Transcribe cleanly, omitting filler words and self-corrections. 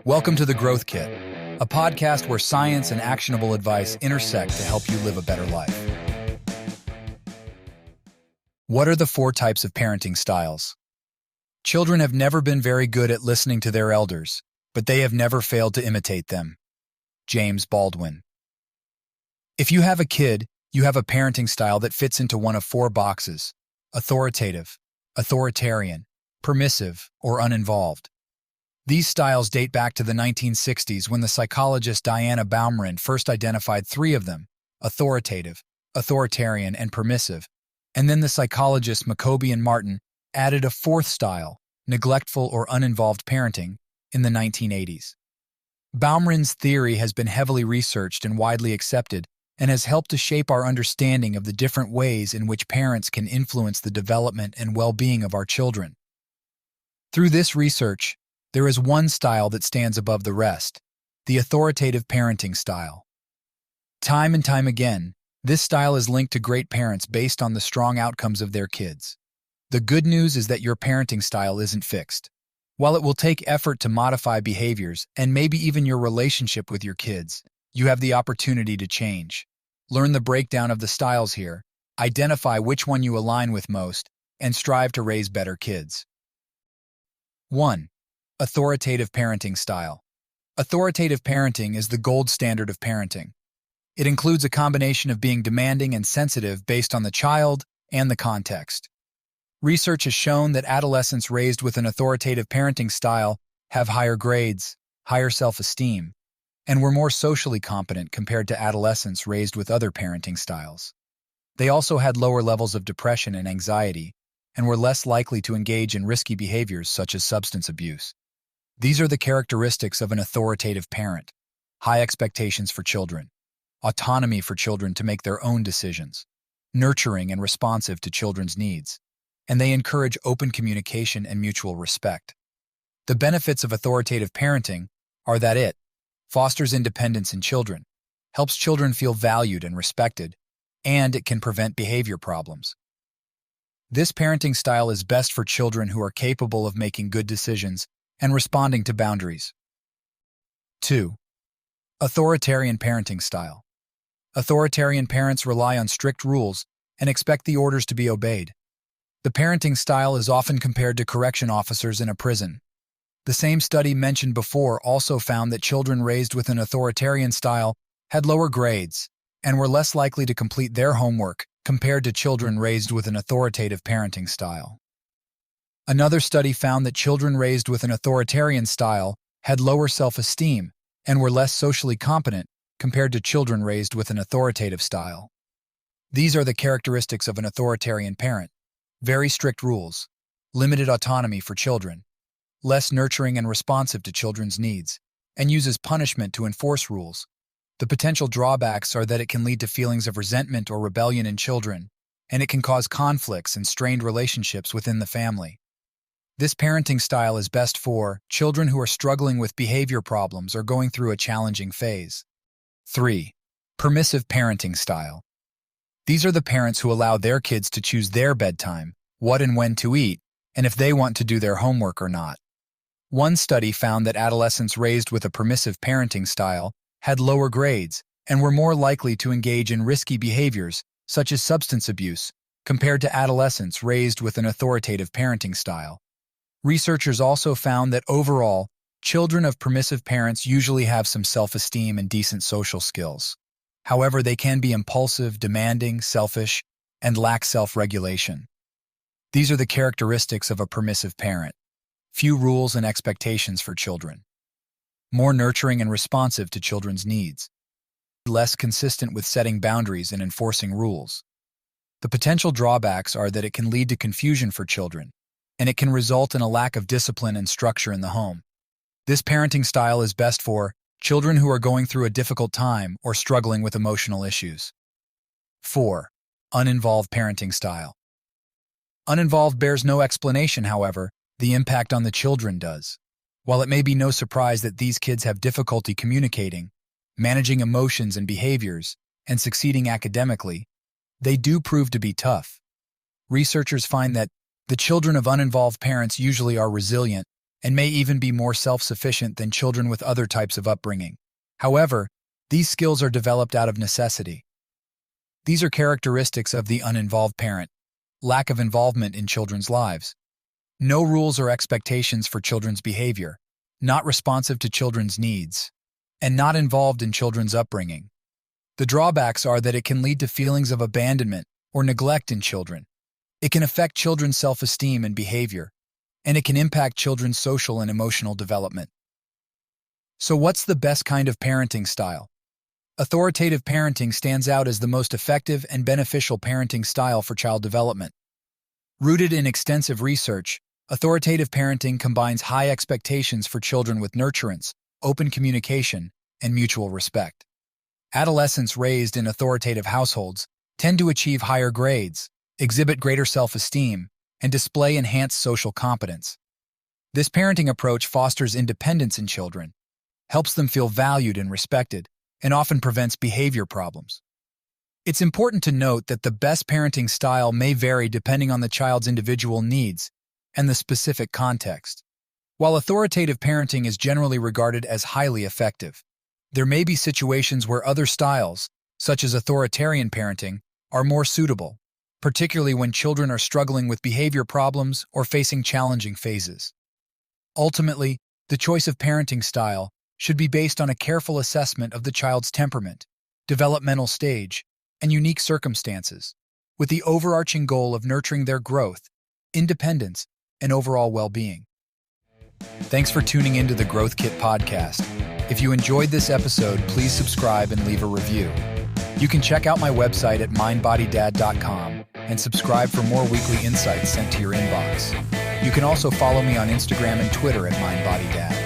Welcome to The Growth Kit, a podcast where science and actionable advice intersect to help you live a better life. What are the 4 types of parenting styles? Children have never been very good at listening to their elders, but they have never failed to imitate them. James Baldwin. If you have a kid, you have a parenting style that fits into one of 4 boxes: authoritative, authoritarian, permissive, or uninvolved. These styles date back to the 1960s when the psychologist Diana Baumrind first identified 3 of them: authoritative, authoritarian, and permissive, and then the psychologists McCoby and Martin added a 4th style, neglectful or uninvolved parenting, in the 1980s. Baumrind's theory has been heavily researched and widely accepted and has helped to shape our understanding of the different ways in which parents can influence the development and well-being of our children. Through this research, there is one style that stands above the rest: the authoritative parenting style. Time and time again, this style is linked to great parents based on the strong outcomes of their kids. The good news is that your parenting style isn't fixed. While it will take effort to modify behaviors and maybe even your relationship with your kids, you have the opportunity to change. Learn the breakdown of the styles here, identify which one you align with most, and strive to raise better kids. 1. Authoritative parenting style. Authoritative parenting is the gold standard of parenting. It includes a combination of being demanding and sensitive based on the child and the context. Research has shown that adolescents raised with an authoritative parenting style have higher grades, higher self-esteem, and were more socially competent compared to adolescents raised with other parenting styles. They also had lower levels of depression and anxiety, and were less likely to engage in risky behaviors such as substance abuse. These are the characteristics of an authoritative parent: high expectations for children, autonomy for children to make their own decisions, nurturing and responsive to children's needs, and they encourage open communication and mutual respect. The benefits of authoritative parenting are that it fosters independence in children, helps children feel valued and respected, and it can prevent behavior problems. This parenting style is best for children who are capable of making good decisions and responding to boundaries. 2. Authoritarian parenting style. Authoritarian parents rely on strict rules and expect the orders to be obeyed. The parenting style is often compared to correction officers in a prison. The same study mentioned before also found that children raised with an authoritarian style had lower grades and were less likely to complete their homework compared to children raised with an authoritative parenting style. Another study found that children raised with an authoritarian style had lower self-esteem and were less socially competent compared to children raised with an authoritative style. These are the characteristics of an authoritarian parent: very strict rules, limited autonomy for children, less nurturing and responsive to children's needs, and uses punishment to enforce rules. The potential drawbacks are that it can lead to feelings of resentment or rebellion in children, and it can cause conflicts and strained relationships within the family. This parenting style is best for children who are struggling with behavior problems or going through a challenging phase. 3. Permissive parenting style. These are the parents who allow their kids to choose their bedtime, what and when to eat, and if they want to do their homework or not. One study found that adolescents raised with a permissive parenting style had lower grades and were more likely to engage in risky behaviors, such as substance abuse, compared to adolescents raised with an authoritative parenting style. Researchers also found that overall, children of permissive parents usually have some self-esteem and decent social skills. However, they can be impulsive, demanding, selfish, and lack self-regulation. These are the characteristics of a permissive parent: few rules and expectations for children, more nurturing and responsive to children's needs, less consistent with setting boundaries and enforcing rules. The potential drawbacks are that it can lead to confusion for children, and it can result in a lack of discipline and structure in the home. This parenting style is best for children who are going through a difficult time or struggling with emotional issues. 4. Uninvolved parenting style. Uninvolved bears no explanation, however, the impact on the children does. While it may be no surprise that these kids have difficulty communicating, managing emotions and behaviors, and succeeding academically, they do prove to be tough. Researchers find that the children of uninvolved parents usually are resilient and may even be more self-sufficient than children with other types of upbringing. However, these skills are developed out of necessity. These are characteristics of the uninvolved parent: lack of involvement in children's lives, no rules or expectations for children's behavior, not responsive to children's needs, and not involved in children's upbringing. The drawbacks are that it can lead to feelings of abandonment or neglect in children. It can affect children's self-esteem and behavior, and it can impact children's social and emotional development. So what's the best kind of parenting style? Authoritative parenting stands out as the most effective and beneficial parenting style for child development. Rooted in extensive research, authoritative parenting combines high expectations for children with nurturance, open communication, and mutual respect. Adolescents raised in authoritative households tend to achieve higher grades, exhibit greater self-esteem, and display enhanced social competence. This parenting approach fosters independence in children, helps them feel valued and respected, and often prevents behavior problems. It's important to note that the best parenting style may vary depending on the child's individual needs and the specific context. While authoritative parenting is generally regarded as highly effective, there may be situations where other styles, such as authoritarian parenting, are more suitable, particularly when children are struggling with behavior problems or facing challenging phases. Ultimately, the choice of parenting style should be based on a careful assessment of the child's temperament, developmental stage, and unique circumstances, with the overarching goal of nurturing their growth, independence, and overall well-being. Thanks for tuning into the Growth Kit podcast. If you enjoyed this episode, please subscribe and leave a review. You can check out my website at MindBodyDad.com and subscribe for more weekly insights sent to your inbox. You can also follow me on Instagram and Twitter at MindBodyDad.